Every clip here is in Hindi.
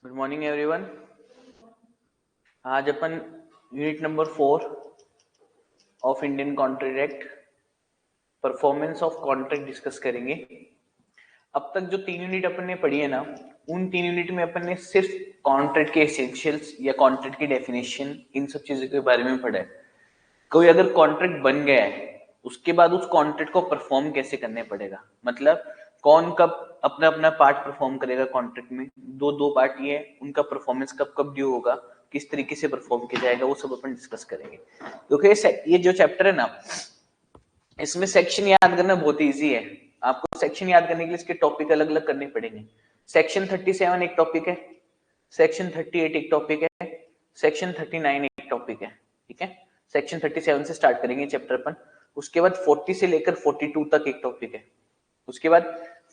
Good morning everyone. आज अपन unit number 4 of Indian contract act performance of contract discuss करेंगे। अब तक जो 3 यूनिट अपन ने पढ़ी है ना, उन 3 यूनिट में अपन ने सिर्फ कॉन्ट्रैक्ट के एसेंशियल्स या कॉन्ट्रैक्ट की डेफिनेशन, इन सब चीजों के बारे में पढ़ा है। कोई अगर कॉन्ट्रैक्ट बन गया है, उसके बाद उस कॉन्ट्रैक्ट को परफॉर्म कैसे करने पड़ेगा, मतलब कौन कब अपना अपना पार्ट परफॉर्म करेगा कॉन्ट्रैक्ट में। दो पार्टी है, उनका परफॉर्मेंस कब कब ड्यू होगा, किस तरीके से परफॉर्म किया जाएगा, वो सब अपन डिस्कस करेंगे। क्योंकि ये जो चैप्टर है ना, इसमें सेक्शन याद करना बहुत इजी है। आपको सेक्शन याद करने के लिए इसके टॉपिक अलग अलग करने पड़ेंगे। सेक्शन 37 एक टॉपिक है, सेक्शन 38 एक टॉपिक है, सेक्शन 39 एक टॉपिक है। ठीक है, सेक्शन 37 से स्टार्ट करेंगे चैप्टर अपन। उसके बाद 40 से लेकर 42 तक एक टॉपिक है। उसके बाद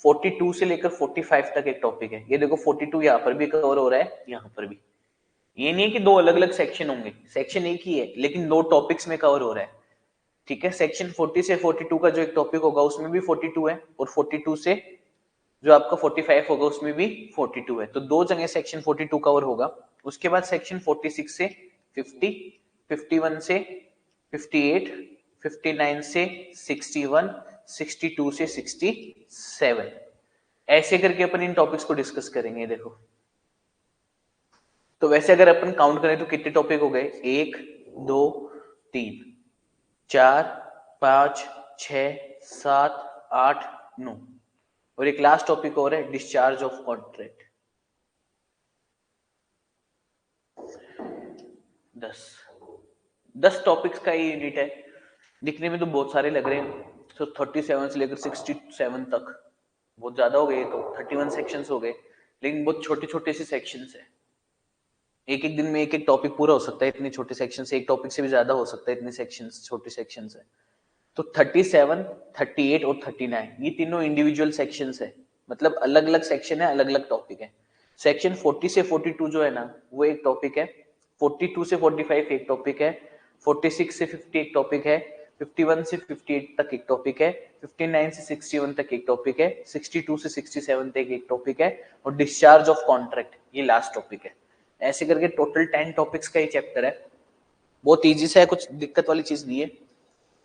42 से लेकर 45 तक एक टॉपिक है। ये देखो 42 यहाँ पर भी कवर हो रहा है, यहाँ पर भी। ये नहीं है कि दो अलग अलग सेक्शन होंगे, सेक्शन एक ही है लेकिन दो टॉपिक्स में कवर हो रहा है। ठीक है, सेक्शन 40 से 42 का जो एक टॉपिक होगा उसमें भी 42 है, और 42 से जो आपका 45 होगा उसमें भी 42 है। तो दो जगह सेक्शन 42 कवर होगा। उसके बाद सेक्शन 46 से 50, 51 से 58, 59 से 61, 62 से 67, ऐसे करके अपन इन टॉपिक्स को डिस्कस करेंगे। देखो, तो वैसे अगर अपन काउंट करें तो कितने टॉपिक हो गए? 1 2 3 4 5 6 7 8 9, और एक लास्ट टॉपिक और है, डिस्चार्ज ऑफ कॉन्ट्रैक्ट। 10 टॉपिक्स का ये यूनिट है। दिखने में तो बहुत सारे लग रहे हैं, तो 37 से लेकर 67 तक बहुत ज्यादा हो गए। तो 31 सेक्शंस हो गए, लेकिन बहुत छोटे छोटे से सेक्शंस है। एक एक दिन में एक एक टॉपिक पूरा हो सकता है, इतने छोटे सेक्शन से। एक टॉपिक से भी ज्यादा हो सकता है, इतने सेक्शंस, छोटे सेक्शंस है। तो 37, 38 और 39 ये तीनों इंडिविजुअल सेक्शंस है, मतलब अलग अलग सेक्शन है, अलग अलग टॉपिक है। सेक्शन 40 से 42 जो है ना, वो एक टॉपिक है। 42 से 45 एक टॉपिक है। 46 से 50 एक टॉपिक है। 51 से 58 तक एक टॉपिक है। 59 से 61 तक एक टॉपिक है। 62 से 67 तक एक टॉपिक है, और डिस्चार्ज ऑफ कॉन्ट्रैक्ट ये लास्ट टॉपिक है। ऐसे करके टोटल 10 टॉपिक्स का ये चैप्टर है। बहुत इजी सा है, कुछ दिक्कत वाली चीज नहीं है।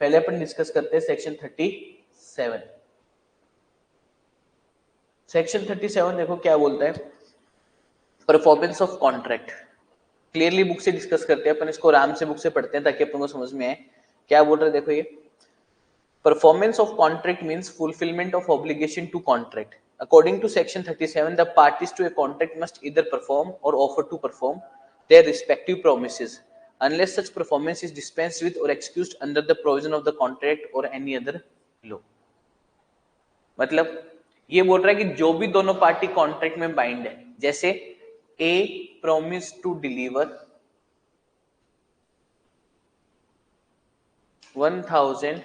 पहले अपन डिस्कस करते हैं सेक्शन 37। सेक्शन 37 देखो क्या बोलता है, performance of contract. Clearly book से डिस्कस करते हैं अपन, इसको आराम से बुक से पढ़ते हैं ताकि अपन को समझ में आए क्या बोल रहे हैं। देखो, ये performance of contract means fulfilment of obligation to contract. According to section 37, the parties to a contract must either perform or offer to perform their respective promises unless such performance is dispensed with or excused under the provision of the contract or any other law। मतलब ये बोल रहा है कि जो भी दोनों पार्टी कॉन्ट्रैक्ट में बाइंड है, जैसे a promise to deliver 1000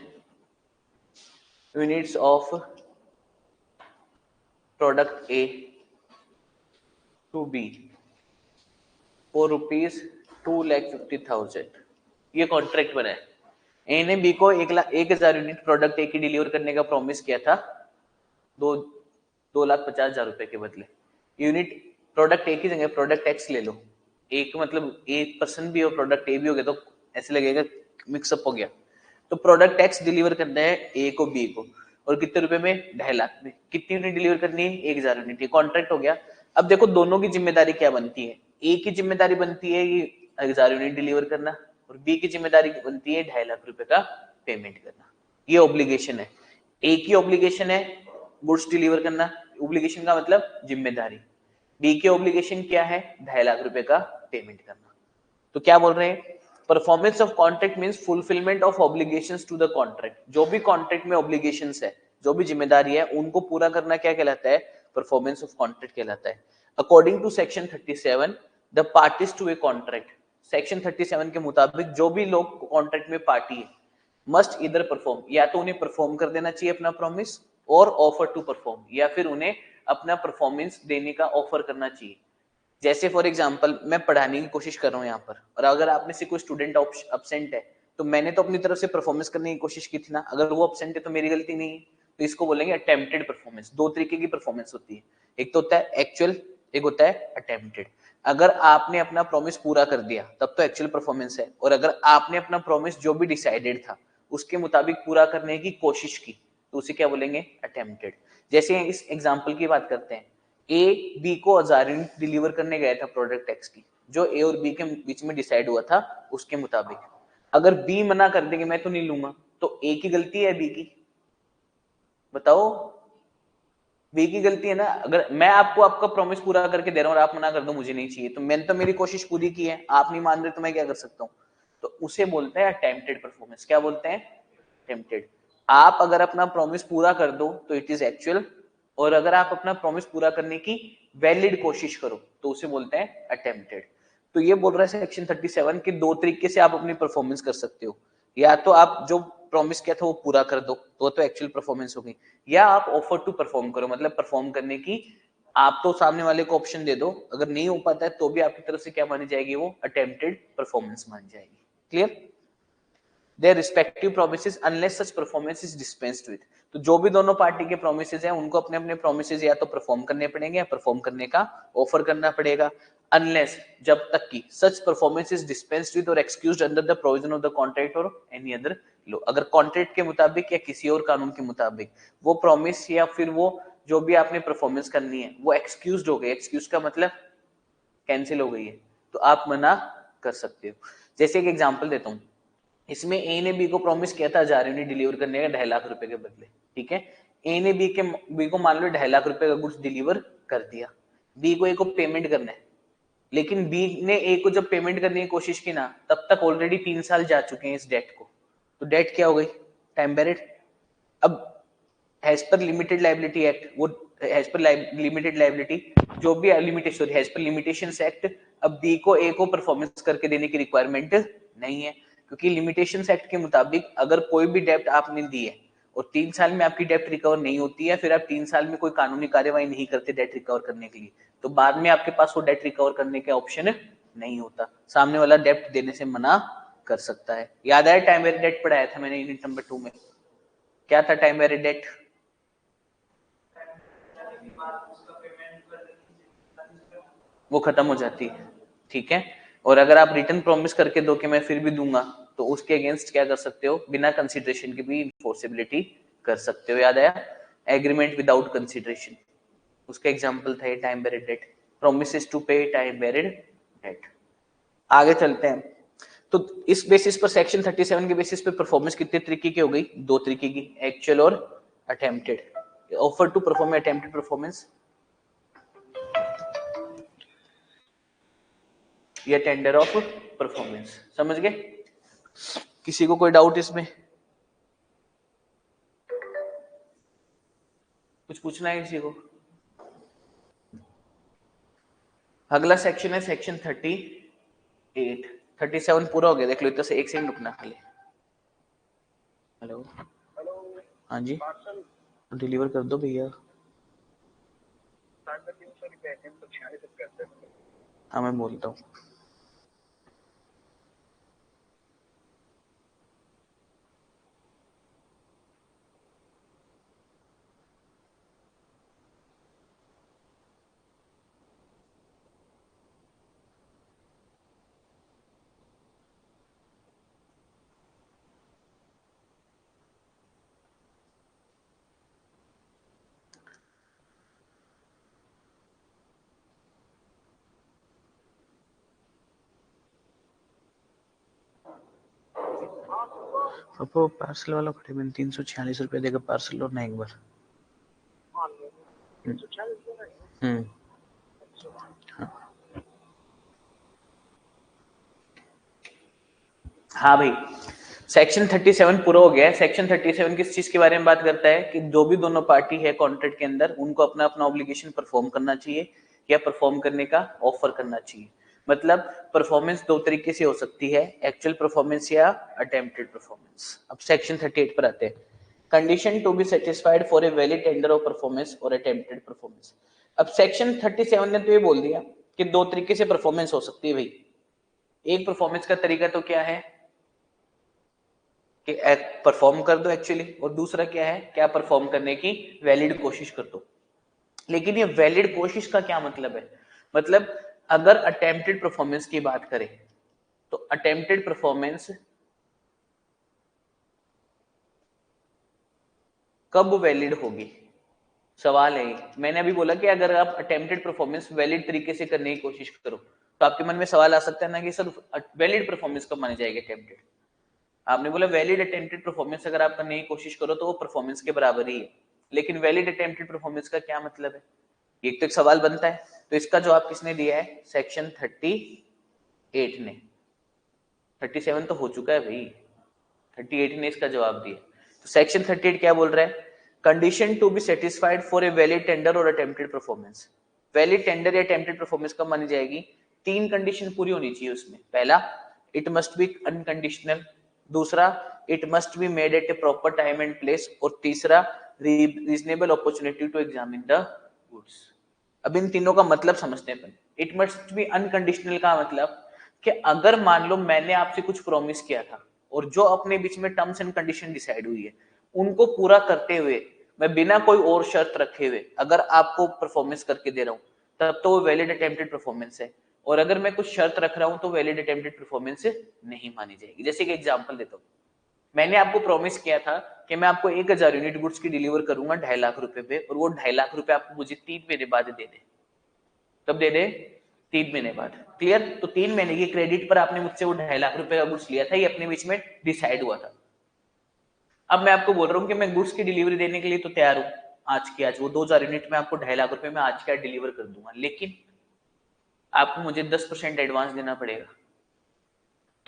units of product A to B for ₹2,50,000, ये कॉन्ट्रैक्ट बना है। ए ने बी को 1,00,000 यूनिट प्रोडक्ट ए की डिलीवर करने का प्रॉमिस किया था 2,50,000 रुपए के बदले। यूनिट प्रोडक्ट ए की जगह प्रोडक्ट एक्स ले लो। ए का मतलब ए पर्सन भी हो, प्रोडक्ट ए भी हो गया, तो ऐसे लगेगा मिक्सअप हो गया। तो प्रोडक्ट एक्स डिलीवर करना है ए को बी को, और कितने रुपए में? 2.5 लाख में। कितनी यूनिट डिलीवर करनी है? 1,000 यूनिट। ये कॉन्ट्रैक्ट हो गया। अब देखो दोनों की जिम्मेदारी क्या बनती है। ए की जिम्मेदारी बनती है ये 1,000 यूनिट डिलीवर करना, और बी की जिम्मेदारी बनती है 2.5 लाख रुपए का पेमेंट करना। ये ऑब्लिगेशन है। ए की ऑब्लिगेशन है गुड्स डिलीवर करना, ऑब्लिगेशन का मतलब जिम्मेदारी। बी की ऑब्लिगेशन क्या है? 2.5 लाख रुपए का पेमेंट करना। तो क्या बोल रहे हैं, performance of contract means fulfilment of obligations to the contract. जो भी कॉन्ट्रैक्ट में ऑब्लिगेशंस है, जो भी जिम्मेदारी है, उनको पूरा करना क्या कहलाता है? परफॉर्मेंस ऑफ कॉन्ट्रैक्ट कहलाता है। According to section 37, the parties to a contract, section 37 के मुताबिक जो भी लोग कॉन्ट्रैक्ट में पार्टी है, मस्ट इधर परफॉर्म, या तो उन्हें परफॉर्म कर देना चाहिए अपना प्रॉमिस, और ऑफर टू परफॉर्म, या फिर उन्हें अपना परफॉर्मेंस देने का ऑफर करना चाहिए। जैसे फॉर एग्जांपल मैं पढ़ाने की कोशिश कर रहा हूँ यहाँ पर, और अगर आप में से कोई स्टूडेंट अब्सेंट है, तो मैंने तो अपनी तरफ से परफॉर्मेंस करने की कोशिश की थी ना। अगर वो अब्सेंट है तो मेरी गलती नहीं है, तो इसको बोलेंगे अटेम्प्टेड परफॉर्मेंस। दो तरीके की परफॉर्मेंस होती है, एक तो होता है एक्चुअल, एक होता है अटेम्प्टेड। अगर आपने अपना प्रॉमिस पूरा कर दिया तब तो एक्चुअल परफॉर्मेंस है, और अगर आपने अपना प्रॉमिस जो भी डिसाइडेड था उसके मुताबिक पूरा करने की कोशिश की तो उसे क्या बोलेंगे, अटेम्प्टेड। जैसे इस एग्जांपल की बात करते हैं, ए बी को 1000 यूनिट डिलीवर करने गया था प्रोडक्ट एक्स की, जो ए और बी के बीच में डिसाइड हुआ था उसके मुताबिक। अगर बी मना कर दे कि मैं तो नहीं लूंगा, तो ए की गलती है बी की, बताओ, बी की गलती है ना। अगर मैं आपको आपका प्रॉमिस पूरा करके दे रहा हूं और आप मना कर दो मुझे नहीं चाहिए, तो मैंने तो मेरी कोशिश पूरी की है, आप नहीं मान रहे तो मैं क्या कर सकता हूँ। तो उसे बोलते हैं अटेम्प्टेड परफॉर्मेंस। क्या बोलते हैं, अटेम्प्टेड। आप अगर अपना प्रॉमिस पूरा कर दो तो इट इज एक्चुअल, और अगर आप अपना प्रॉमिस पूरा करने की वैलिड कोशिश करो तो उसे बोलते हैं अटेम्प्टेड। तो ये बोल रहा है सेक्शन 37 के दो तरीके से आप अपनी परफॉर्मेंस कर सकते हो, या तो आप जो प्रॉमिस किया था वो पूरा कर दो तो एक्चुअल परफॉर्मेंस होगी, या आप ऑफर टू परफॉर्म करो, मतलब परफॉर्म करने की आप तो सामने वाले को ऑप्शन दे दो, अगर नहीं हो पाता है तो भी आपकी तरफ से क्या मानी जाएगी, वो अटेम्प्टेड परफॉर्मेंस मानी जाएगी। Clear, their respective promises unless such performance is dispensed with। तो जो भी दोनों पार्टी के प्रोमिसेस हैं उनको अपने अपने प्रोमिसेस या तो परफॉर्म करने पड़ेंगे या परफॉर्म करने का ऑफर करना पड़ेगा, अनलेस जब तक कि सच परफॉर्मेंस इज डिस्पेंस्ड विद और excused under the provision of the contract और एनी अदर लॉ। अगर कॉन्ट्रैक्ट के मुताबिक या किसी और कानून के मुताबिक वो प्रॉमिस या फिर वो जो भी आपने परफॉर्मेंस करनी है वो एक्सक्यूज्ड हो गई, एक्सक्यूज का मतलब कैंसिल हो गई है, तो आप मना कर सकते हो। जैसे एक एग्जांपल देता हूं, इसमें ए ने बी को प्रॉमिस किया था 1000 यूनिट डिलीवर करने का 2.5 लाख रुपए के बदले, ठीक है। ए ने बी को मान लो 2.5 लाख रुपए का गुड्स डिलीवर कर दिया, बी को ए को पेमेंट करना है, लेकिन बी ने ए को जब पेमेंट करने की कोशिश की ना तब तक ऑलरेडी 3 साल जा चुके हैं इस डेट को, तो डेट क्या हो गई, टाइम बेरिड। अब as per limited liability act, वो एज पर लिमिटेड लाइबिलिटी जो भी limitation, sorry as per limitations act, अब बी को ए को परफॉर्मेंस करके देने की रिक्वायरमेंट नहीं है, क्योंकि लिमिटेशंस एक्ट के मुताबिक अगर कोई भी डेप्ट आपने दी है और 3 साल में आपकी डेप्ट रिकवर नहीं होती है, फिर आप 3 साल में कोई कानूनी कार्यवाही नहीं करते डेट रिकवर करने के लिए, तो बाद में आपके पास वो डेट रिकवर करने का ऑप्शन नहीं होता, सामने वाला डेप्ट देने से मना कर सकता है। याद आया टाइम वेरिड डेट पढ़ाया था मैंने यूनिट नंबर 2 में, क्या था टाइम वेरिड डेट, वो खत्म हो जाती है, ठीक है। और अगर आप रिटर्न प्रॉमिस करके दो कि मैं फिर भी दूंगा, तो उसके अगेंस्ट क्या कर सकते हो, बिना कंसिडरेशन की भी इन्फोर्सिबिलिटी कर सकते हो। याद आया, एग्रीमेंट विदाउट कंसिडरेशन, उसका एग्जांपल था ये time barred date, promises to pay time barred date. आगे चलते हैं, तो इस बेसिस पर सेक्शन 37 के बेसिस पे परफॉर्मेंस कितने तरीके की हो गई, 2 तरीके की, एक्चुअल और attempted. Offer to perform attempted performance या टेंडर ऑफ परफॉर्मेंस, समझ गए। किसी को कोई डाउट इसमें, कुछ पूछना है किसी को। अगला सेक्शन है सेक्शन 38, 37 पूरा हो गया, देख लो इतना से 1 सेकंड रुकना खाली। हेलो, हाँ जी, डिलीवर कर दो भैया। हाँ मैं बोलता हूँ। पापा पार्सल वाला खड़े में 346 रुपए देगा पार्सल और ना एक बार। हाँ भाई, सेक्शन 37 पूरा हो गया है। सेक्शन 37 किस चीज के बारे में बात करता है कि जो भी दोनों पार्टी है कॉन्ट्रैक्ट के अंदर उनको अपना अपना ऑब्लिगेशन परफॉर्म करना चाहिए या परफॉर्म करने का ऑफर करना चाहिए। मतलब परफॉर्मेंस 2 तरीके से हो सकती है, एक्चुअल परफॉर्मेंस या अटेम्प्टेड परफॉर्मेंस। अब सेक्शन 38 पर आते हैं, condition to be satisfied for a valid tender of performance और अटेम्प्टेड परफॉर्मेंस। अब सेक्शन 37 ने तो ये बोल दिया कि 2 तरीके से परफॉर्मेंस हो सकती है भाई। एक परफॉर्मेंस का तरीका तो क्या है कि परफॉर्म कर दो एक्चुअली, और दूसरा क्या है, क्या परफॉर्म करने की वैलिड कोशिश कर दो। लेकिन ये वैलिड कोशिश का क्या मतलब है, मतलब अगर अटेम्प्टेड परफॉर्मेंस की बात करें तो अटेम्प्टेड परफॉर्मेंस कब वैलिड होगी, सवाल है। मैंने अभी बोला कि अगर आप अटेम्प्टेड परफॉर्मेंस वैलिड तरीके से करने की कोशिश करो तो आपके मन में सवाल आ सकता है ना कि सर वैलिड परफॉर्मेंस कब मानी जाएगी अटेम्प्टेड। आपने बोला वैलिड अटेम्प्टेड परफॉर्मेंस अगर आप करने की कोशिश करो तो वो परफॉर्मेंस के बराबर ही है, लेकिन वैलिड अटेम्प्टेड परफॉर्मेंस का क्या मतलब है, एक तो एक सवाल बनता है। तो इसका जवाब किसने दिया है, सेक्शन 38 ने। 37 तो हो चुका है भाई, 38 ने इसका जवाब दिया। तो सेक्शन 38 क्या बोल रहा है, condition to be satisfied for a valid tender और अटेम्प्टेड परफॉर्मेंस। वैलिड टेंडर या अटेम्प्टेड परफॉर्मेंस कब मानी जाएगी, तीन कंडीशन पूरी होनी चाहिए उसमें। पहला, इट मस्ट बी अनकंडीशनल। दूसरा, it must be made at a proper time and place. और तीसरा, reasonable opportunity to examine the goods. अब इन तीनों का मतलब समझते हैं। इट मस्ट बी अनकंडीशनल का मतलब कि अगर मान लो मैंने आपसे कुछ प्रॉमिस किया था और जो अपने बीच में टर्म्स एंड कंडीशन डिसाइड हुई है उनको पूरा करते हुए मैं बिना कोई और शर्त रखे हुए अगर आपको परफॉर्मेंस करके दे रहा हूं तब तो वो वैलिड अटेम्प्टेड परफॉर्मेंस है। और अगर मैं कुछ शर्त रख रहा हूं तो वैलिड अटेम्प्टेड परफॉर्मेंस नहीं मानी जाएगी। जैसे कि एग्जांपल देता हूं, मैंने आपको प्रॉमिस किया था कि मैं आपको 1000 यूनिट गुड्स की डिलीवर करूंगा 2.5 लाख रुपए पे, और वो 2.5 लाख रुपए आपको मुझे 3 महीने बाद दे दे। कब दे दे, 3 महीने बाद। क्लियर। तो 3 महीने की क्रेडिट पर आपने मुझसे वो 2.5 लाख रुपए का गुड्स लिया था, ये अपने बीच में डिसाइड हुआ था। अब मैं आपको बोल रहा हूँ कि मैं गुड्स की डिलीवरी देने के लिए तो तैयार हूँ, आज की आज वो 2000 यूनिट में आपको 2.5 लाख रुपए में आज क्या डिलीवर कर दूंगा, लेकिन आपको मुझे 10% एडवांस देना पड़ेगा।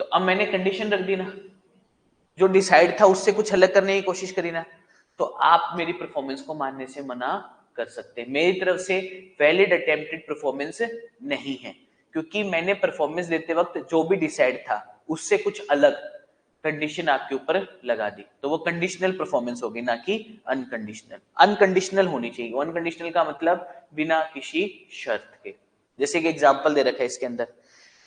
तो अब मैंने कंडीशन रख दी ना, जो डिसाइड था उससे कुछ अलग करने की कोशिश करी ना, तो आप मेरी परफॉर्मेंस को मानने से मना कर सकते हैं। मेरी तरफ से वैलिड अटेम्प्टेड परफॉर्मेंस नहीं है, क्योंकि मैंने परफॉर्मेंस देते वक्त जो भी डिसाइड था उससे कुछ अलग कंडीशन आपके ऊपर लगा दी, तो वो कंडीशनल परफॉर्मेंस होगी, ना कि अनकंडीशनल। अनकंडीशनल होनी चाहिए। अनकंडीशनल का मतलब बिना किसी शर्त के। जैसे कि एग्जांपल दे रखा है इसके अंदर,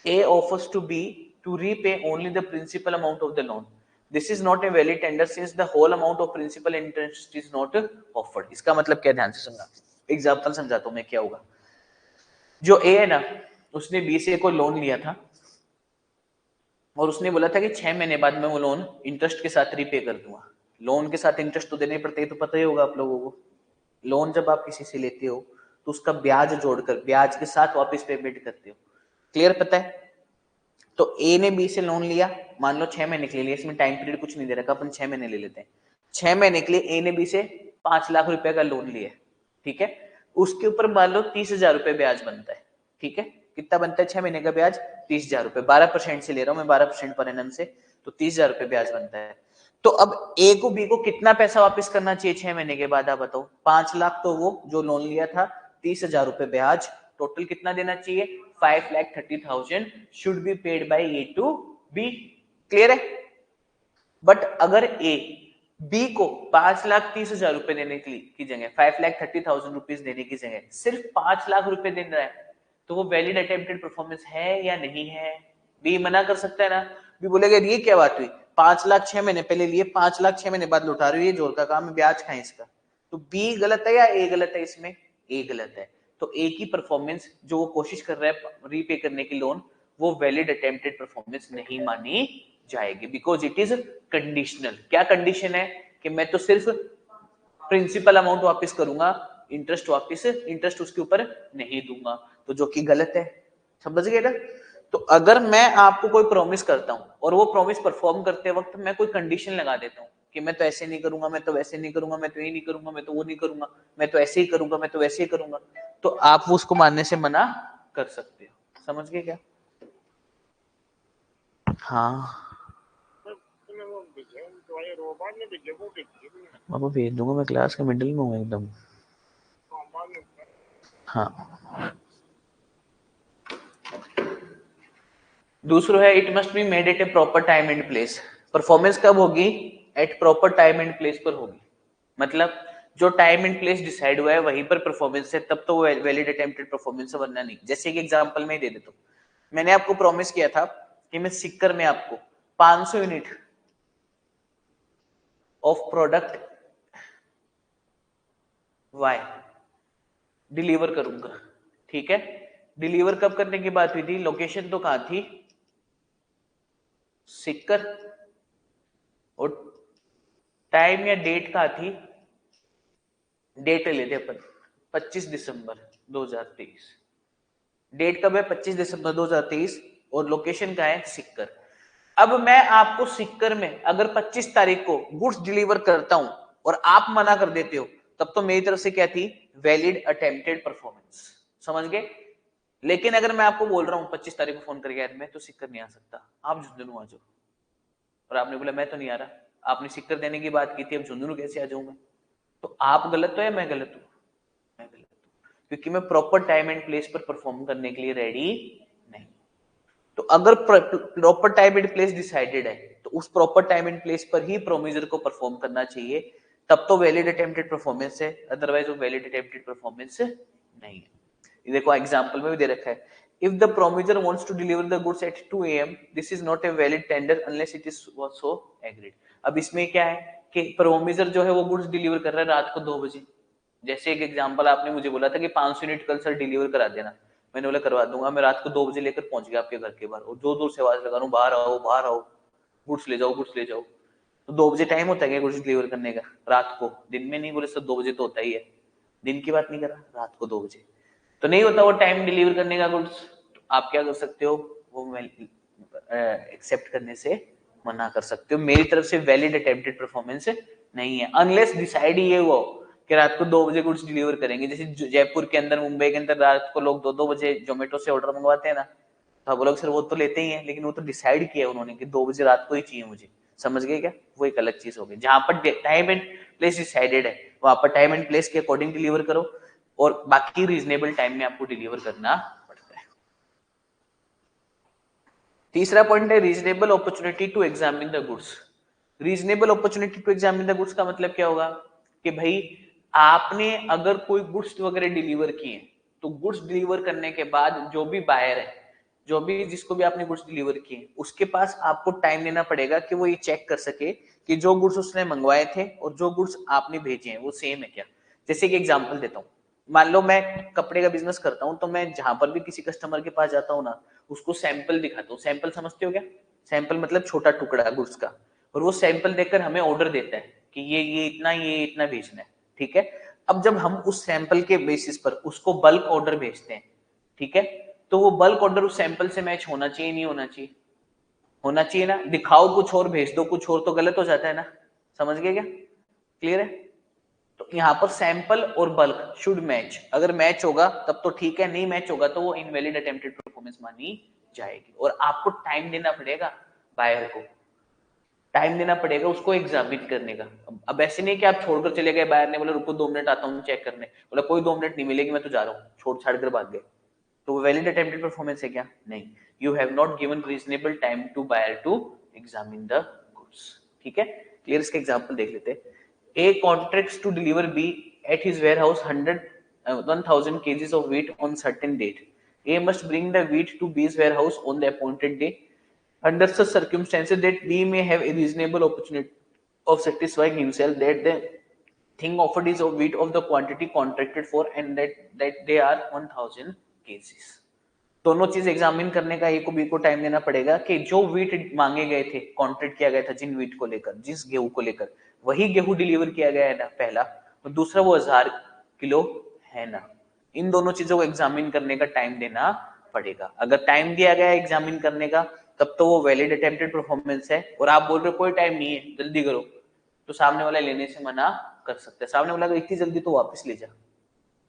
a offers to be to repay only the principal amount of the loan, this is not a valid tender since the whole amount of principal interest is not offered. इसका मतलब क्या, ध्यान से सुनना, एग्जांपल समझाता हूं मैं क्या होगा। जो ए है ना, उसने बी से कोई लोन लिया था और उसने बोला था कि 6 महीने बाद मैं वो लोन इंटरेस्ट के साथ रीपे कर दूंगा। लोन के साथ इंटरेस्ट तो देने पड़ते हैं, तो पता ही होगा आप लोगों को। लोन जब आप किसी से लेते हो तो उसका ब्याज जोड़कर ब्याज के साथ वापस पेमेंट करते हो। क्लियर, पता है। तो ए ने बी से लोन लिया, मान लो 6 महीने के लिए लिया, इसमें टाइम पीरियड कुछ नहीं दे रखा, अपन 6 महीने ले लेते हैं। 6 महीने के लिए ए ने बी से 5 लाख रुपए का लोन लिया, ठीक है। उसके ऊपर मान लो 30,000 रुपए ब्याज बनता है, ठीक है। कितना बनता है 6 महीने का ब्याज, 30,000 रुपए। 12% से ले रहा हूं मैं, 12% पर एनम से, तो 30,000 रुपए ब्याज बनता है। तो अब ए को बी को कितना पैसा वापस करना चाहिए 6 महीने के बाद, आप बताओ। 5 लाख तो वो जो लोन लिया था, 30,000 रुपए ब्याज, टोटल कितना देना चाहिए, 5,30,000 should be paid by A to B. Clear है। बट अगर ए बी को 5,30,000 रुपए देने की जगह 5,30,000 रुपीज देने की जगह सिर्फ 5 लाख रुपए दे रहा है, तो वो वैलिड अटेम्प्टेड परफॉर्मेंस है या नहीं है। बी मना कर सकता है ना, बी बोलेगा ये क्या बात हुई, 5 लाख 6 महीने पहले लिए, 5 लाख 6 महीने बाद लौटा रही है, ये जोर का काम है, ब्याज खाए इसका। तो बी गलत है या ए गलत है, इसमें ए गलत है। तो ए की परफॉर्मेंस जो वो कोशिश कर रहा है रीपे करने की लोन, वो वैलिड अटेम्प्टेड परफॉर्मेंस नहीं मानी जाएगी, बिकॉज इट इज कंडीशनल। क्या कंडीशन है, कि मैं तो सिर्फ प्रिंसिपल अमाउंट वापस करूंगा, इंटरेस्ट उसके ऊपर नहीं दूंगा, तो जो कि गलत है। समझ गए ना। तो अगर मैं आपको कोई प्रॉमिस करता हूं और वो प्रॉमिस परफॉर्म करते वक्त मैं कोई कंडीशन लगा देता हूं कि मैं तो ऐसे नहीं करूंगा, मैं तो वैसे नहीं करूंगा, मैं तो ये नहीं करूंगा, मैं तो वो नहीं करूंगा, मैं तो ऐसे ही करूंगा, मैं तो वैसे ही करूंगा, तो आप वो उसको मानने से मना कर सकते हो। समझ गए क्या। हाँ बाबा भेज दूंगा, मैं क्लास के मिडिल में हूँ एकदम। हाँ, दूसरा है it must be made at a proper time and place. Performance कब होगी, at proper time and place पर होगी। मतलब जो टाइम एंड प्लेस डिसाइड हुआ है वहीं पर परफॉर्मेंस है, तब तो वैलिड अटेम्प्टेड परफॉर्मेंस है, वरना नहीं। जैसे कि एग्जांपल में ही दे देता हूँ, मैंने आपको प्रॉमिस किया था कि मैं सिक्कर में आपको 500 unit of product Y deliver करूंगा, ठीक है। डिलीवर कब करने की बात हुई थी, लोकेशन तो कहां थी, सिक्कर, और टाइम या डेट कहां थी, डेट ले लेते अपन 25 दिसंबर 2023, डेट कब है 25 दिसंबर 2023 और लोकेशन का है सिक्कर। अब मैं आपको सिक्कर में अगर 25 तारीख को गुड्स डिलीवर करता हूं और आप मना कर देते हो, तब तो मेरी तरफ से क्या थी, वैलिड अटेम्प्टेड परफॉर्मेंस, समझ गए। लेकिन अगर मैं आपको बोल रहा हूं 25 तारीख को फोन करके मैं तो सिक्कर नहीं आ सकता, आप झुंझुनू आ जाओ, और आपने बोला मैं तो नहीं आ रहा, आपने सिक्कर देने की बात की थी, अब झुंझुनू कैसे आ जाऊंगा, तो आप गलत हो या मैं गलत हूं, मैं गलत हूं, क्योंकि मैं प्रॉपर टाइम एंड प्लेस पर परफॉर्म करने के लिए रेडी नहीं। तो अगर proper time and place decided है तो उस प्रॉपर टाइम एंड प्लेस पर ही प्रोमिजर को परफॉर्म करना चाहिए, तब तो वैलिड अटेम्प्टेड परफॉर्मेंस है, अदरवाइज वो वैलिड अटेम्प्टेड परफॉर्मेंस नहीं है। ये देखो एग्जांपल में भी दे रखा है, if the promiser wants to deliver the goods at 2 am this is not a valid tender unless it is so agreed। अब इसमें क्या है कि प्रोमिजर जो है वो गुड्स डिलीवर कर रहा है रात को 2 बजे, जैसे एक एग्जांपल आपने मुझे बोला था कि 500 यूनिट कल सर डिलीवर करा देना, मैंने बोला करवा दूंगा, मैं रात को 2 बजे लेकर पहुंच गया आपके घर के बाहर और जो दूर से आवाज लगा रहा हूँ बाहर आओ बाहर आओ, गुड्स ले जाओ गुड्स ले जाओ, तो 2 बजे टाइम होता है क्या गुड्स डिलीवर करने का, रात को, दिन में नहीं, बोले सर 2 बजे तो होता ही है, दिन की बात नहीं कर रहा, रात को 2 बजे तो नहीं होता वो टाइम डिलीवर करने का गुड्स, तो आप क्या कर सकते हो, वो एक्सेप्ट करने से मना कर सकते हो, मेरी तरफ से वैलिड अटेम्प्टेड परफॉर्मेंस नहीं है, अनलेस डिसाइड ही ये वो कि रात को 2 बजे गुड्स डिलीवर करेंगे, जैसे जयपुर के अंदर मुंबई के अंदर रात को लोग 2-2 बजे जोमेटो से ऑर्डर मंगवाते हैं ना, तो आप बोलोगे सर वो तो लेते ही हैं, लेकिन वो तो डिसाइड किया उन्होंने कि 2 बजे रात को ही चाहिए मुझे, समझ गए क्या, वो एक अलग चीज हो गई, जहां पर टाइम एंड प्लेस डिसाइडेड है वहां पर टाइम एंड प्लेस के अकॉर्डिंग डिलीवर करो, और बाकी रीजनेबल टाइम में आपको डिलीवर करना पड़ता है। तीसरा पॉइंट है reasonable opportunity to examine the goods. Reasonable opportunity to examine the goods का मतलब क्या होगा कि भाई आपने अगर कोई गुड्स वगैरह डिलीवर किए तो गुड्स डिलीवर करने के बाद जो भी बायर है, जो भी जिसको भी आपने गुड्स डिलीवर किए, उसके पास आपको टाइम लेना पड़ेगा कि वो ये चेक कर सके कि जो गुड्स उसने मंगवाए थे और जो गुड्स आपने भेजे हैं वो सेम है क्या। जैसे कि एग्जांपल देता हूँ, मान लो मैं कपड़े का बिजनेस करता हूँ, तो मैं जहां पर भी किसी कस्टमर के पास जाता हूँ ना, उसको सैंपल दिखाता हूँ, सैंपल समझते हो क्या, सैंपल मतलब छोटा टुकड़ा गुड्स का, और वो सैंपल देखकर हमें ऑर्डर देता है कि ये इतना भेजना है, ठीक है। अब जब हम उस सैंपल के बेसिस पर उसको बल्क ऑर्डर भेजते हैं, ठीक है, तो वो बल्क ऑर्डर उस सैंपल से मैच होना चाहिए नहीं होना चाहिए, होना चाहिए ना, दिखाओ कुछ और भेज दो कुछ और तो गलत हो जाता है ना, समझ गए क्या, क्लियर है। तो यहाँ पर सैंपल और बल्क शुड मैच, अगर मैच होगा तब तो ठीक है, नहीं मैच होगा तो वो इनवैलिड अटेम्प्टेड परफॉर्मेंस मानी जाएगी, और आपको टाइम देना पड़ेगा बायर को, टाइम देना पड़ेगा उसको एग्जामिन करने का। अब ऐसे नहीं कि आप छोड़कर चले गए, बायर ने बोला रुको 2 मिनट आता हूँ चेक करने, बोला कोई 2 मिनट नहीं मिलेगी मैं तो जा रहा हूँ, छोड़ छाड़ कर भाग गए, तो वो वैलिड अटेम्प्टेड परफॉर्मेंस है क्या, नहीं, you have not given reasonable time to buyer to examine the goods, ठीक है। क्लियर, इसके एग्जांपल देख लेते हैं। A contracts to deliver B at his warehouse 1000 kgs of wheat on certain date. A must bring the wheat to B's warehouse on the appointed day. Under such circumstances, that B may have a reasonable opportunity of satisfying himself that the thing offered is of wheat of the quantity contracted for and that they are 1000 kgs. दोनों चीज एग्जामिन करने का ए को बी को टाइम देना पड़ेगा कि जो वीट मांगे गए थे, कॉन्ट्रैक्ट किया गया था जिन वीट को लेकर, जिस गेहूं को लेकर, वही गेहूं डिलीवर किया गया है ना पहला, और दूसरा वो 1000 किलो है ना, इन दोनों चीजों को एग्जामिन करने का टाइम देना पड़ेगा। अगर टाइम दिया गया है एग्जामिन करने का तब तो वो वैलिड अटेम्प्टेड परफॉर्मेंस है, और आप बोल रहे हो कोई टाइम नहीं है जल्दी करो, तो सामने वाला लेने से मना कर सकते हैं, सामने वाला इतनी जल्दी तो वापस ले जा,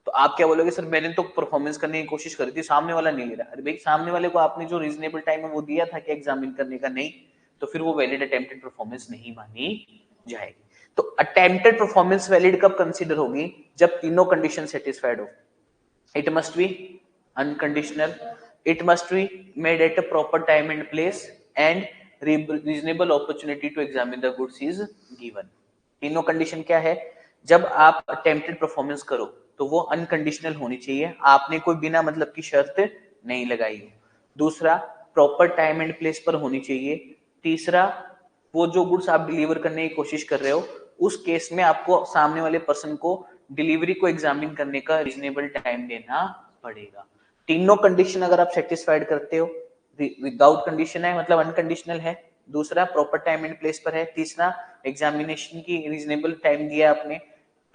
तो आप क्या बोलोगे सर मैंने तो परफॉर्मेंस करने की कोशिश करी थी सामने वाला नहीं ले रहा, अरे भाई सामने वाले को आपने जो रीजनेबल टाइम है वो दिया था कि एग्जामिन करने का, नहीं, तो फिर वो वैलिड अटेम्प्टेड परफॉर्मेंस नहीं मानी जाएगी। तो अटेम्प्टेड परफॉर्मेंस वैलिड कब कंसीडर होगी, जब तीनों कंडीशन सेटिस्फाइड हो, it must be unconditional, it must be made at a proper time and place, and reasonable opportunity to examine the goods is given. तीनों कंडीशन क्या है, जब आप अटेम्प्टेड परफॉर्मेंस करो तो वो अनकंडीशनल होनी चाहिए, आपने कोई बिना मतलब की शर्त नहीं लगाई हो, दूसरा प्रॉपर टाइम एंड प्लेस पर होनी चाहिए, तीसरा वो जो गुड्स आप डिलीवर करने की कोशिश कर रहे हो उस केस में आपको सामने वाले पर्सन को डिलीवरी को एग्जामिन करने का रीजनेबल टाइम देना पड़ेगा। तीनों कंडीशन अगर आप सेटिस्फाइड करते हो, विदाउट कंडीशन है मतलब अनकंडीशनल है, दूसरा प्रॉपर टाइम एंड प्लेस पर है, तीसरा एग्जामिनेशन की रीजनेबल टाइम दिया आपने,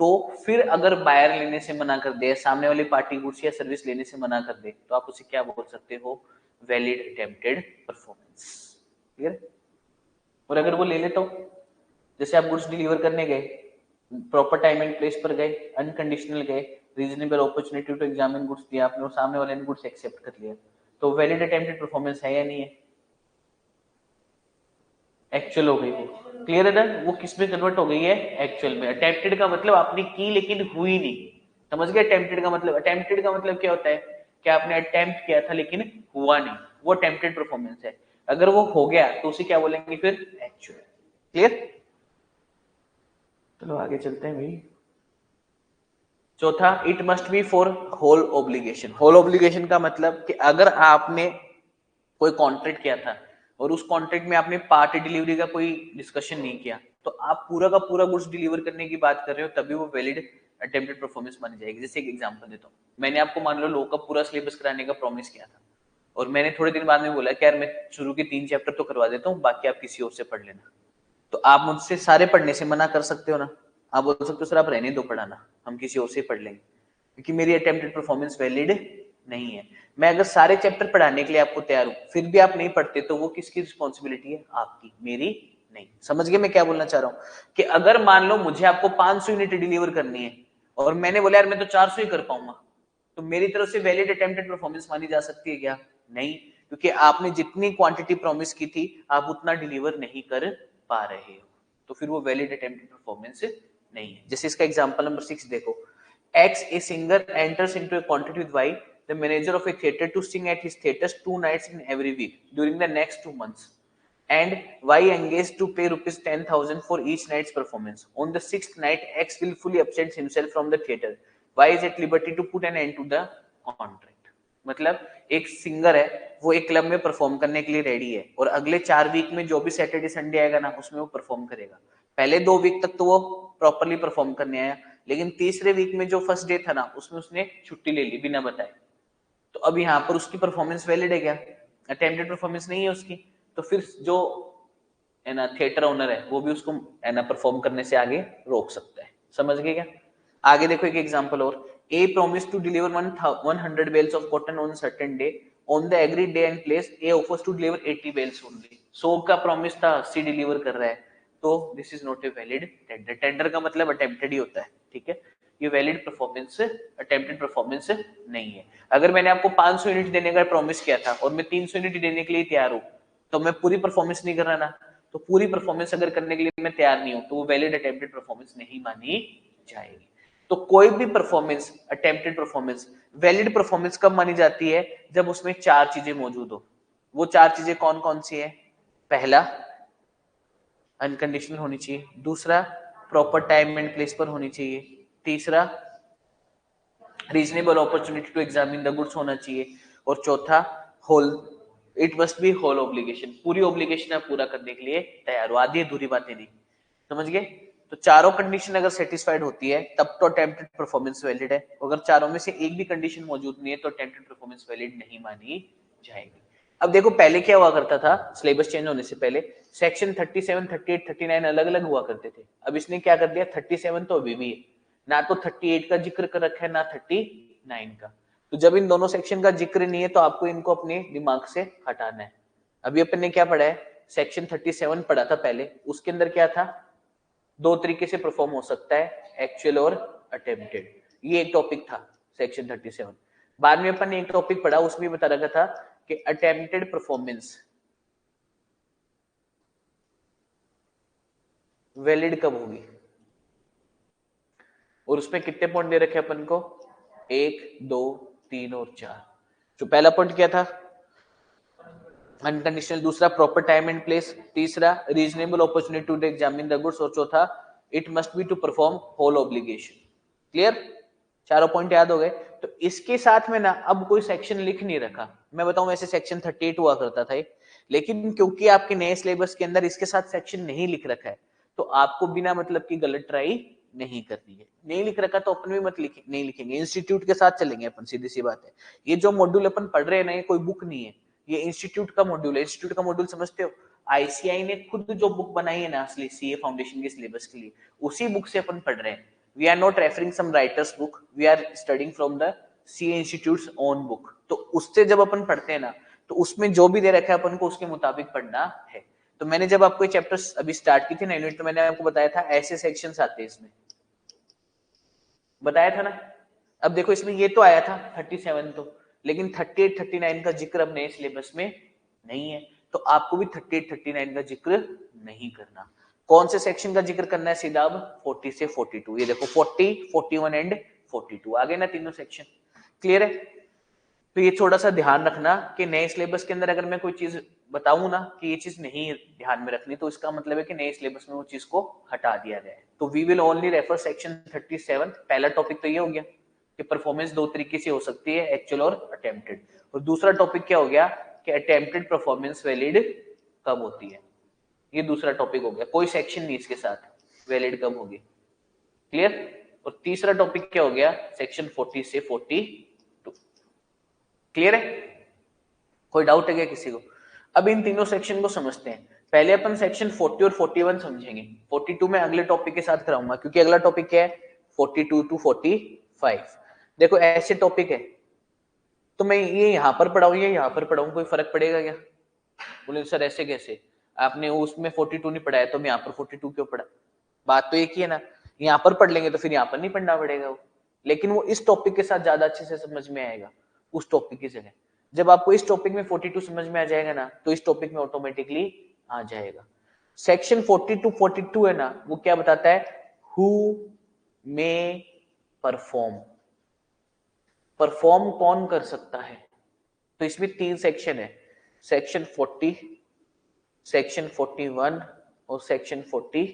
तो फिर अगर बायर लेने से मना कर दे, सामने वाली पार्टी गुड्स या सर्विस लेने से मना कर दे, तो आप उसे क्या बोल सकते हो? Valid attempted performance. क्लियर? और अगर वो ले ले तो, जैसे आप गुड्स डिलीवर करने गए, प्रॉपर टाइम एंड प्लेस पर गए, अनकंडीशनल गए, reasonable opportunity to examine goods दिया आपने और सामने वाले ने गुड्स एक्सेप्ट कर लिया, तो वैलिड अटेम्प्टेड परफॉर्मेंस है या नहीं है? एक्चुअल हो गई वो। क्लियर है ना? वो किस में कन्वर्ट हो गई है? एक्चुअल में। अटेम्प्टेड का मतलब आपने की लेकिन हुई नहीं। समझ गए अटेम्प्टेड का मतलब? अटेम्प्टेड का मतलब क्या होता है कि आपने अटेम्प्ट किया था लेकिन हुआ नहीं, वो अटेम्प्टेड परफॉर्मेंस है। अगर वो हो गया तो उसे क्या बोलेंगे फिर? एक्चुअल। क्लियर? चलो आगे चलते हैं भाई। चौथा, it must be for whole obligation. Whole obligation का मतलब कि अगर आपने कोई कॉन्ट्रैक्ट किया था और उस कॉन्ट्रैक्ट में आपने पार्ट डिलीवरी का कोई डिस्कशन नहीं किया, तो आप पूरा का पूरा गुड्स डिलीवर करने की बात कर रहे हो, तभी वो वैलिड अटेम्प्टेड परफॉर्मेंस मानी जाएगी। जैसे एक एग्जांपल देता हूँ, मैंने आपको मान लो का पूरा सिलेबस कराने का प्रॉमिस किया था और मैंने थोड़े दिन बाद में बोला कि यार मैं शुरू के 3 चैप्टर तो करवा देता हूँ, बाकी आप किसी और से पढ़ लेना, तो आप मुझसे सारे पढ़ने से मना कर सकते हो ना? आप बोल सकते हो सर आप रहने दो पढ़ाना, हम किसी और से पढ़ लेंगे, क्योंकि मेरी अटेम्प्टेड परफॉर्मेंस वैलिड नहीं है। मैं अगर सारे चैप्टर पढ़ाने के लिए आपको तैयार हूं, फिर भी आप नहीं पढ़ते, तो वो किसकी रिस्पॉन्सिबिलिटी है? आपकी, मेरी नहीं। समझ गए मैं क्या बोलना चाह रहा हूं? कि अगर मान लो मुझे आपको 500 यूनिट डिलीवर करनी है और मैंने बोला यार मैं तो 400 ही कर पाऊंगा, तो मेरी तरफ से वैलिड अटेम्प्टेड परफॉर्मेंस मानी जा सकती है क्या? नहीं, क्योंकि आपने जितनी क्वांटिटी प्रॉमिस की थी आप उतना डिलीवर नहीं कर पा रहे हो, तो फिर वो वैलिड अटेम्प्टेड परफॉर्मेंस नहीं है। जैसे इसका एग्जांपल नंबर 6 देखो, X, a singer enters into a contract with Y, the manager of a theater, to sing at his theaters 2 nights in every week during the next 2 months. And Y engaged to pay rupees 10,000 for each night's performance. On the 6th night, X willfully absents himself from the theater. Y is at liberty to put an end to the contract. मतलब एक सिंगर है, वो एक क्लब में परफॉर्म करने के लिए रेडी है और अगले 4 वीक में जो भी सैटरडे संडे आएगा ना, उसमें वो परफॉर्म करेगा। पहले 2 वीक तक तो वो प्रॉपरली परफॉर्म करने आया, लेकिन तीसरे वीक में जो फर्स्ट डे था ना, उसमें उसने छुट्टी ले ली बिना बताए, तो अब यहाँ पर उसकी परफॉर्मेंस वैलिड है क्या? अटेम्प्टेड परफॉर्मेंस नहीं है उसकी, तो फिर जो है ना थिएटर ओनर है वो भी उसको है ना परफॉर्म करने से आगे रोक सकता है। समझ गए क्या? आगे देखो एक एग्जांपल और, A promised to deliver 100 bales of cotton on certain day. On the agreed day and place, A offers to deliver 80 bales only. 100 का प्रॉमिस था, 80 डिलीवर कर रहा है, तो this is not a valid tender. Tender का मतलब अटेम्प्टेड ही होता है, ठीक है? ये वैलिड परफॉर्मेंस, अटेम्प्टेड परफॉर्मेंस नहीं है। अगर मैंने आपको 500 यूनिट देने का प्रॉमिस किया था और मैं 300 यूनिट देने के लिए तैयार हूं, तो मैं पूरी परफॉर्मेंस नहीं कर रहा ना, तो पूरी परफॉर्मेंस अगर करने के लिए मैं तैयार नहीं हूं, तो वो वैलिड अटेम्प्टेड परफॉर्मेंस नहीं मानी जाएगी। तो कोई भी performance, attempted performance, valid performance कब मानी जाती है? जब उसमें 4 चीजें मौजूद हो। वो 4 चीजें कौन कौन सी है? पहला, अनकंडीशनल होनी चाहिए, दूसरा प्रॉपर टाइम एंड प्लेस पर होनी चाहिए, तीसरा reasonable opportunity to examine the goods होना चाहिए, और चौथा whole, it must be whole obligation. पूरी ऑब्लिगेशन आप पूरा करने के लिए तैयार हो, आधी अधूरी बातें नहीं। समझ गए? तो चारों कंडीशन अगर सेटिस्फाइड होती है तब तो अटेम्प्टेड परफॉर्मेंस वैलिड है, अगर चारों में से एक भी कंडीशन मौजूद नहीं है तो अटेम्प्टेड परफॉर्मेंस वैलिड नहीं मानी जाएगी। अब देखो पहले क्या हुआ करता था, सिलेबस चेंज होने से पहले सेक्शन 37, 38, 39 अलग अलग हुआ करते थे। अब इसने क्या कर दिया, 37 तो अभी भी है ना, तो 38 का जिक्र कर रखा है ना 39 का। तो जब इन दोनों सेक्शन का जिक्र नहीं है तो आपको इनको अपने दिमाग से हटाना है। अभी अपन ने क्या पढ़ा है, सेक्शन 37 पढ़ा था पहले, उसके अंदर क्या था, 2 तरीके से परफॉर्म हो सकता है, एक्चुअल और अटेम्प्टेड। ये एक टॉपिक था सेक्शन 37। बाद में अपन ने एक टॉपिक पढ़ा, उसमें बता रखा था कि अटेम्प्टेड परफॉर्मेंस वैलिड कब होगी, और उसमें कितने पॉइंट दे रखे अपन को, 1, 2, 3 और 4। जो पहला पॉइंट क्या था, अनकंडीशनल, दूसरा प्रॉपर टाइम एंड प्लेस, तीसरा reasonable opportunity to examine the goods, और चौथा it must be to perform whole obligation. Clear? चारों पॉइंट याद हो गए? तो इसके साथ में ना अब कोई सेक्शन लिख नहीं रखा। मैं बताऊं ऐसे सेक्शन 38 हुआ करता था, लेकिन क्योंकि आपके नए सिलेबस के अंदर इसके साथ सेक्शन नहीं लिख रखा है, तो आपको बिना मतलब की गलत ट्राई नहीं करनी है। नहीं लिख रखा तो अपन भी मत लिखे, नहीं लिखेंगे, इंस्टीट्यूट के साथ चलेंगे अपन, सीधी सी बात है। ये जो मॉड्यूल अपन पढ़ रहे हैं ना, ये कोई बुक नहीं है, ये इंस्टीट्यूट का मॉड्यूल है। इंस्टीट्यूट का मॉड्यूल समझते हो? आईसीआई ने खुद जो बुक बनाई है ना असली सीए फाउंडेशन के सिलेबस के लिए, उसी बुक से अपन पढ़ रहे हैं। We are not referring some writer's book, we are studying from the CA institute's own book. तो उससे जब अपन पढ़ते हैं ना, तो उसमें जो भी दे रखा है अपन को उसके मुताबिक पढ़ना है। तो मैंने जब आपको ये चैप्टर्स अभी स्टार्ट की थी ना यूनिट, तो मैंने आपको बताया था ऐसे सेक्शंस आते हैं इसमें, बताया था ना। अब देखो इसमें ये तो आया था 37 तो, लेकिन 38 39 का जिक्र अब नए सिलेबस में नहीं है, तो आपको भी 38 39 का जिक्र नहीं करना। कौन से सेक्शन का जिक्र करना है सीधा? अब 40 से 42, ये देखो 40 41 एंड 42 आ गए ना तीनों सेक्शन। क्लियर है? तो ये थोड़ा सा ध्यान रखना कि नए सिलेबस के अंदर अगर मैं कोई चीज बताऊं ना कि ये चीज नहीं ध्यान में रखनी, तो इसका मतलब है कि नए सिलेबस में वो चीज को हटा दिया गया है। तो we will only refer section 37। पहला टॉपिक तो ये हो गया कि परफॉर्मेंस दो तरीके से हो सकती है, एक्चुअल और अटेम्प्टेड। और दूसरा टॉपिक क्या हो गया कि अटेम्प्टेड परफॉर्मेंस वैलिड कब होती है, ये दूसरा टॉपिक हो गया। कोई सेक्शन नहीं इसके साथ, वैलिड कब होगी। क्लियर? और तीसरा टॉपिक क्या हो गया? सेक्शन 40 से 42। क्लियर है? कोई डाउट है क्या किसी को? अब इन तीनों सेक्शन को समझते हैं। पहले अपन सेक्शन 40 और 41 समझेंगे। 42 में अगले टॉपिक के साथ कराऊंगा, क्योंकि अगला टॉपिक क्या है? 42 टू 45। देखो ऐसे टॉपिक है, तो मैं ये यहां पर पढ़ाऊं या यहां पर पढ़ाऊं, कोई फर्क पड़ेगा क्या? बोले सर ऐसे कैसे, आपने उसमें 42 नहीं पढ़ाया तो मैं यहाँ पर 42 क्यों पढ़ा? बात तो एक ही है ना, यहाँ पर पढ़ लेंगे तो फिर यहाँ पर नहीं पढ़ना पड़ेगा वो, लेकिन वो इस टॉपिक के साथ ज्यादा अच्छे से समझ में आएगा उस टॉपिक की जगह। जब आपको इस टॉपिक में 42 समझ में आ जाएगा ना, तो इस टॉपिक में ऑटोमेटिकली आ जाएगा। सेक्शन 42 42 है ना, वो क्या बताता है? हु मे परफॉर्म, परफॉर्म कौन कर सकता है। तो इसमें 3 सेक्शन है, सेक्शन 40, सेक्शन 41 और सेक्शन 42।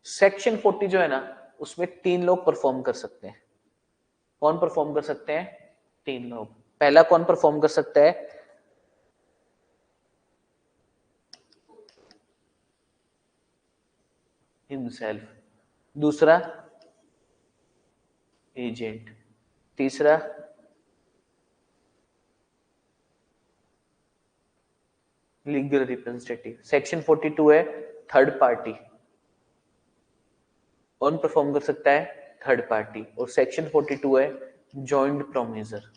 सेक्शन 40 जो है ना, उसमें 3 लोग परफॉर्म कर सकते हैं। कौन परफॉर्म कर सकते हैं? 3 लोग। पहला कौन परफॉर्म कर सकता है? हिमसेल्फ। दूसरा एजेंट। तीसरा लीगल रिप्रेजेंटेटिव। सेक्शन 42 है थर्ड पार्टी। कौन परफॉर्म कर सकता है? Third party. और सेक्शन 42 है जॉइंट प्रोमिसर।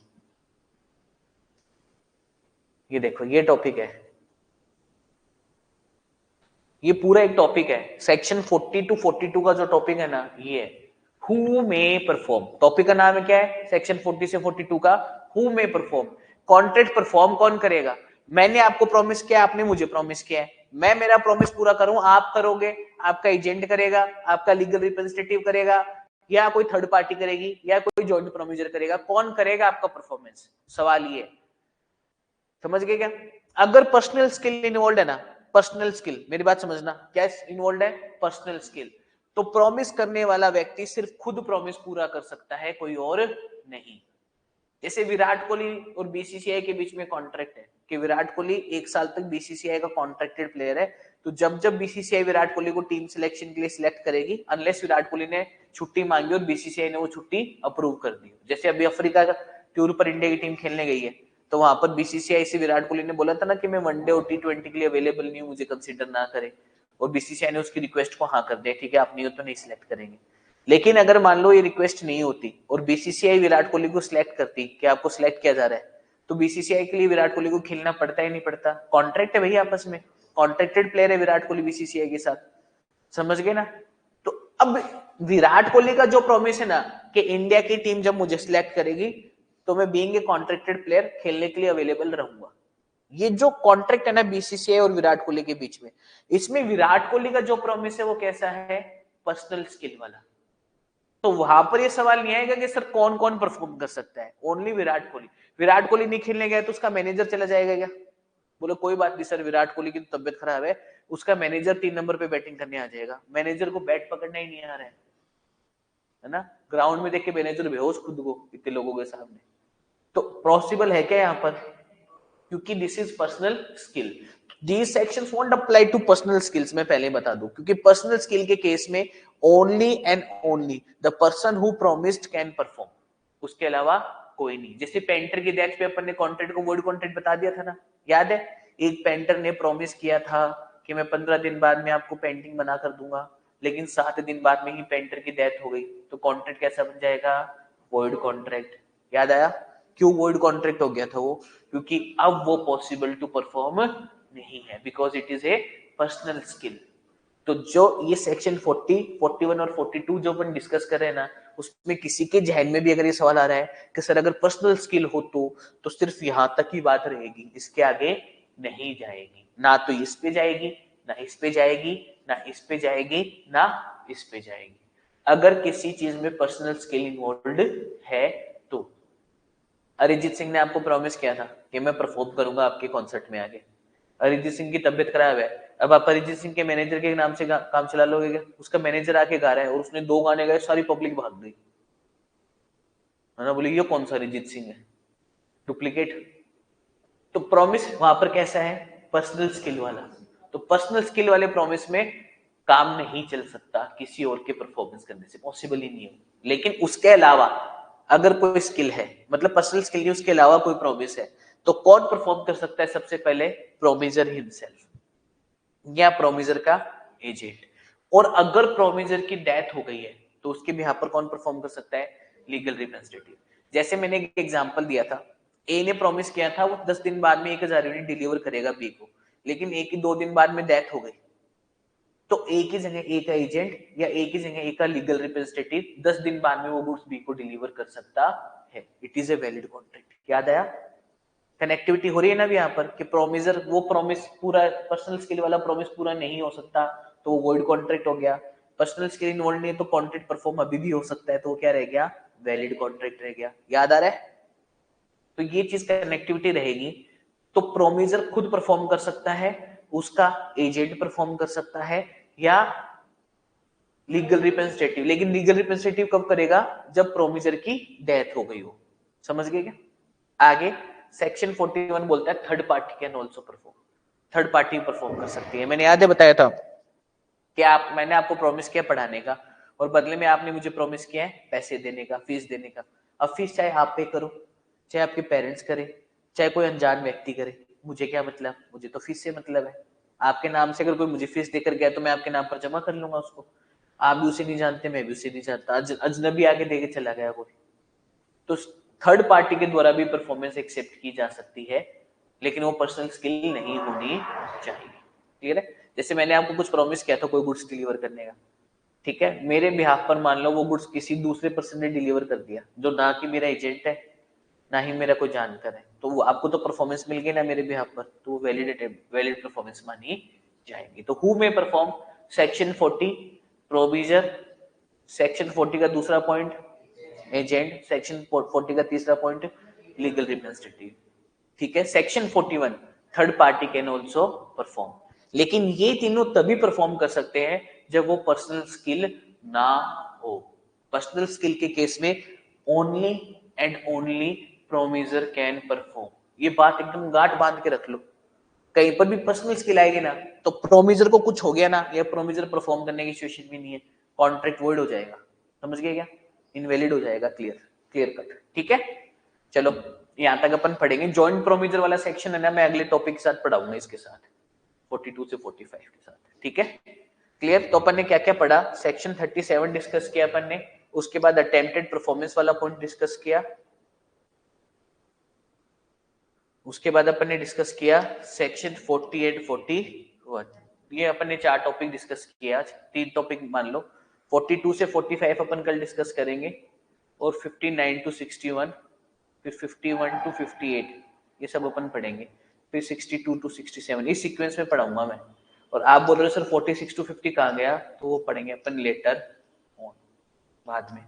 ये देखो ये टॉपिक है, ये पूरा एक टॉपिक है। सेक्शन 40 टू 42 का जो टॉपिक है ना, ये है हु मे परफॉर्म। टॉपिक का नाम है क्या है सेक्शन 40 से 42 का? Who may perform. Contract perform कौन करेगा? मैंने आपको प्रॉमिस किया, आपने मुझे प्रॉमिस किया है, मैं मेरा प्रॉमिस पूरा करूं, आप करोगे, आपका एजेंट करेगा, आपका लीगल रिप्रेजेंटेटिव करेगा, या कोई थर्ड पार्टी करेगी, या कोई जॉइंट प्रोमिजर करेगा? कौन करेगा आपका परफॉर्मेंस? सवाल ये। समझ गए क्या? अगर पर्सनल स्किल इन्वॉल्व है ना, पर्सनल स्किल, मेरी बात समझना, क्या इन्वॉल्व है? Personal skill. तो प्रॉमिस करने वाला व्यक्ति सिर्फ खुद प्रॉमिस पूरा कर सकता है, कोई और नहीं। जैसे विराट कोहली और बीसीसीआई के बीच में कॉन्ट्रैक्ट है कि विराट कोहली 1 साल तक बीसीसीआई का कॉन्ट्रैक्टेड प्लेयर है, तो जब जब बीसीसीआई विराट कोहली को टीम सिलेक्शन के लिए सिलेक्ट करेगी, अनलेस विराट कोहली ने छुट्टी मांगी और बीसीसीआई ने वो छुट्टी अप्रूव कर दी। जैसे अभी अफ्रीका का टूर पर इंडिया की टीम खेलने गई है, तो वहां पर बीसीसीआई से विराट कोहली ने बोला था ना कि मैं वनडे और T20 के लिए अवेलेबल नहीं हूं, मुझे कंसिडर ना करे, और बीसीसीआई ने उसकी रिक्वेस्ट को हाँ कर दिया, ठीक है आप नहीं हो तो नहीं सिलेक्ट करेंगे। लेकिन अगर मान लो ये रिक्वेस्ट नहीं होती और बीसीसीआई विराट कोहली को सिलेक्ट करती कि आपको सिलेक्ट किया जा रहा है, तो बीसीसीआई के लिए विराट कोहली को खेलना पड़ता ही नहीं पड़ता? कॉन्ट्रैक्ट है भैया आपस में, कॉन्ट्रैक्टेड प्लेयर है विराट कोहली बीसीसीआई के साथ। समझ गए ना? तो अब विराट कोहली का जो प्रॉमिस है ना कि इंडिया की टीम जब मुझे सिलेक्ट करेगी तो मैं बीइंग ए कॉन्ट्रैक्टेड प्लेयर खेलने के लिए अवेलेबल रहूंगा, ये जो कॉन्ट्रैक्ट है ना बीसीसीआई और विराट कोहली के बीच में, इसमें विराट कोहली का जो प्रॉमिस है वो कैसा है? पर्सनल स्किल वाला। तो वहां पर ये सवाल नहीं आएगा कि सर कौन कौन परफॉर्म कर सकता है, ओनली विराट कोहली। विराट कोहली नहीं खेलने गया तो उसका मैनेजर चला जाएगा क्या? बोलो कोई बात नहीं सर, विराट कोहली की तो तबियत खराब है, उसका मैनेजर 3 नंबर पे बैटिंग करने आ जाएगा। मैनेजर को बैट पकड़ना ही नहीं आ रहा है ना, ग्राउंड में देख के मैनेजर बेहोश खुद को इतने लोगों के सामने। तो पॉसिबल है क्या यहाँ पर? क्योंकि this is personal skill. These sections won't apply to personal skills, मैं पहले बता दूं, क्योंकि पर्सनल स्किल के केस में only and only the person who promised can perform, उसके अलावा कोई नहीं। जैसे पेंटर की डेस्क पे अपन ने कॉन्ट्रैक्ट को वर्ड कॉन्ट्रैक्ट बता दिया था ना, याद है? एक पेंटर ने प्रॉमिस किया था कि मैं 15 दिन बाद में आपको पेंटिंग बना कर दूंगा, लेकिन 7 दिन बाद में ही पेंटर की डेथ हो गई, तो कॉन्ट्रैक्ट कैसा बन जाएगा? Void contract. याद आया क्यों वर्ड कॉन्ट्रैक्ट हो गया था वो? क्योंकि अब वो पॉसिबल टू परफॉर्म नहीं है, because it is a personal skill. तो जो ये सेक्शन 40, 41 और 42 जो अपन डिस्कस कर रहे हैं ना, उसमें किसी के जहन में भी अगर ये सवाल आ रहा है कि सर अगर पर्सनल स्किल हो तो सिर्फ यहां तक ही बात रहेगी, इसके आगे नहीं जाएगी। ना तो इस पे जाएगी, ना इस पे जाएगी, ना इस पे जाएगी, ना इस पे जाएगी। अगर किसी चीज में पर्सनल स्किल इन्वॉल्व है तो। अरिजीत सिंह ने आपको प्रॉमिस किया था कि मैं परफॉर्म करूंगा आपके कॉन्सर्ट में आगे। अरिजीत सिंह की तबीयत खराब है, अब आप अरिजीत सिंह के मैनेजर के नाम से काम चला लोगे क्या? उसका मैनेजर आके गा रहा है और उसने 2 गाने गाए, सारी पब्लिक भाग गई, है ना? बोले ये कौन सा अरिजीत सिंह है, डुप्लीकेट। तो प्रॉमिस वहां पर कैसा है? पर्सनल स्किल वाला। तो पर्सनल स्किल वाले प्रॉमिस में काम नहीं चल सकता किसी और के परफॉर्मेंस करने से, पॉसिबल ही नहीं है। लेकिन उसके अलावा अगर कोई स्किल है, मतलब पर्सनल स्किल नहीं, उसके अलावा कोई प्रॉमिस है, तो कौन परफॉर्म कर सकता है? सबसे पहले प्रोमिजर हिमसेल्फ या प्रोमिजर का एजेंट। और अगर प्रोमिजर की डेथ हो गई है तो उसके बिहार पर कौन परफॉर्म कर सकता है? Legal representative. जैसे मैंने एक एग्जांपल दिया था, ए ने प्रॉमिस किया था वो 10 दिन बाद में 1000 यूनिट डिलीवर करेगा बी को, लेकिन ए की 2 दिन बाद में डेथ हो गई, तो ए की जगह ए का एजेंट या ए की जगह ए का लीगल रिप्रेजेंटेटिव 10 दिन बाद में वो गुड्स बी को डिलीवर कर सकता है। It is a valid contract. याद आया? कनेक्टिविटी हो रही है ना भी यहाँ पर कि प्रोमिजर वो प्रॉमिस पूरा, पर्सनल स्किल वाला प्रॉमिस पूरा नहीं हो सकता तो वो वॉइड कॉन्ट्रैक्ट हो गया। पर्सनल स्किल इन्वॉल्व नहीं है तो कॉन्ट्रैक्ट परफॉर्म अभी भी हो सकता है, तो वो क्या रह गया? वैलिड कॉन्ट्रैक्ट रह गया। याद आ रहा है? तो ये चीज कनेक्टिविटी रहेगी। तो प्रोमिजर खुद परफॉर्म कर सकता है, उसका एजेंट परफॉर्म कर सकता है, या लीगल रिप्रेजेंटेटिव। लेकिन लीगल रिप्रेजेंटेटिव कब करेगा? जब प्रोमिजर की डेथ हो गई हो। समझ गए क्या? आगे सेक्शन 41 बोलता है third party can also perform. Third party perform कर सकती है। मैंने याद है बताया था कि मैंने आपको प्रॉमिस किया पढ़ाने का, और बदले में आपने मुझे प्रॉमिस किया है पैसे देने का, फीस देने का। अब फीस चाहे आप पे करो, चाहे आपके पेरेंट्स करें, चाहे कोई अनजान व्यक्ति करे, मुझे क्या मतलब? मुझे तो फीस से मतलब है। आपके नाम से अगर कोई मुझे फीस देकर गया तो मैं आपके नाम पर जमा कर लूंगा उसको। आप भी उसे नहीं जानते, मैं भी उसे नहीं जानता, अजनबी आके देके चला गया कोई, तो थर्ड पार्टी के द्वारा भी परफॉर्मेंस एक्सेप्ट की जा सकती है, लेकिन वो पर्सनल स्किल नहीं होनी चाहिए। क्लियर है? जैसे मैंने आपको कुछ प्रॉमिस किया था कोई गुड्स डिलीवर करने का, ठीक है, मेरे बिहाफ पर मान लो वो गुड्स किसी दूसरे पर्सन ने डिलीवर कर दिया जो ना कि मेरा एजेंट है, ना ही मेरा कोई जानकर है, तो वो आपको तो परफॉर्मेंस मिल गई ना मेरे बिहाफ पर, तो वो वैलिड परफॉर्मेंस मानी जाएगी। तो हु में परफॉर्म? सेक्शन 40 प्रोविजर, सेक्शन 40 का दूसरा पॉइंट एजेंट, सेक्शन 40 का तीसरा पॉइंट लीगल रिप्रेजेंटेटिव। ठीक है? Section 41 third party can also perform. लेकिन ये तीनों तभी परफॉर्म कर सकते हैं जब वो पर्सनल स्किल ना हो। पर्सनल स्किल के केस में only and only promisor can perform. ये बात एकदम गांठ बांध के रख लो। कहीं पर भी पर्सनल स्किल आएगी ना तो प्रोमिजर को कुछ हो गया ना, या प्रोमिजर परफॉर्म करने की सिचुएशन भी नहीं है, कॉन्ट्रैक्ट वॉइड हो जाएगा। समझ गए क्या? इनवैलिड हो जाएगा। Clear cut. ठीक है, चलो यहां तक अपन पढ़ेंगे। जॉइंट प्रोमिजर वाला सेक्शन है ना, मैं अगले टॉपिक के साथ पढ़ाऊंगा, इसके साथ 42 से 45 के साथ। ठीक है, क्लियर? तो अपन ने क्या क्या पढ़ा? सेक्शन 37 डिस्कस किया अपन ने, उसके बाद अटेम्प्टेड परफॉर्मेंस वाला पॉइंट डिस्कस किया, उसके बाद अपन ने डिस्कस किया सेक्शन 48 41। ये अपन ने 4 टॉपिक डिस्कस किया आज, 3 टॉपिक मान लो। 42 से 45 अपन कल डिस्कस करेंगे, और 59 टू 61, फिर 51 टू 58 ये सब अपन पढ़ेंगे, फिर 62 टू 67 इस सीक्वेंस में पढ़ाऊंगा मैं। और आप बोल रहे हो सर 46 टू 50 कहाँ गया? तो वो पढ़ेंगे अपन लेटर ऑन, बाद में।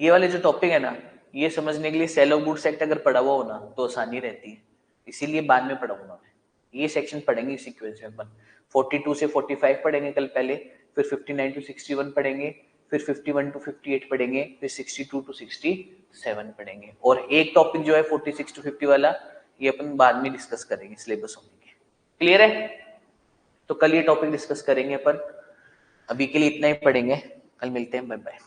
ये वाले जो टॉपिक है ना, ये समझने के लिए सेल ऑफ गुड्स एक्ट अगर पढ़ा हुआ हो ना तो आसानी रहती है, इसीलिए बाद में पढ़ाऊंगा मैं। ये सेक्शन पढ़ेंगे इस सीक्वेंस में अपन। 42 से 45 पढ़ेंगे कल पहले, फिर 59 टू 61 पढ़ेंगे, फिर 51 टू 58 पढ़ेंगे, फिर 62 टू 67 पढ़ेंगे, और एक टॉपिक जो है 46 टू 50 वाला, ये अपन बाद में डिस्कस करेंगे सिलेबस होने के। क्लियर है? तो कल ये टॉपिक डिस्कस करेंगे अपन, अभी के लिए इतना ही पढ़ेंगे, कल मिलते हैं, बाय बाय।